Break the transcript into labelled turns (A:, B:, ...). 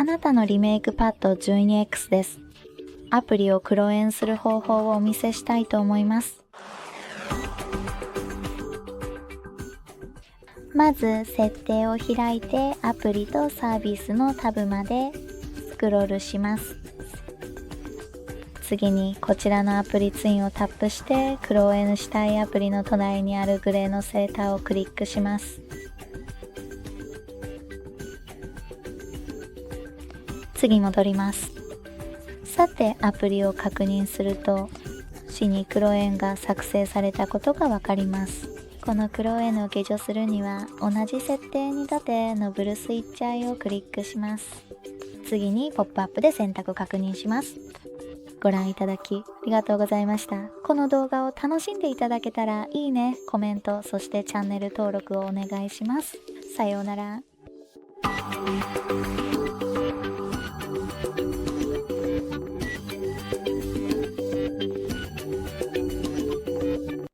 A: あなたのリメイクパッド 12X です。アプリをクローンする方法をお見せしたいと思います。まず設定を開いてアプリとサービスのタブまでスクロールします。次にこちらのアプリツインをタップしてクローンしたいアプリの隣にあるグレーのセーターをクリックします。次戻ります。さてアプリを確認すると市にクローンが作成されたことがわかります。このクローンを解除するには同じ設定に立てノブルスイッチャーをクリックします。次にポップアップで選択確認します。ご覧いただきありがとうございました。この動画を楽しんでいただけたらいいね、コメント、そしてチャンネル登録をお願いします。さようなら。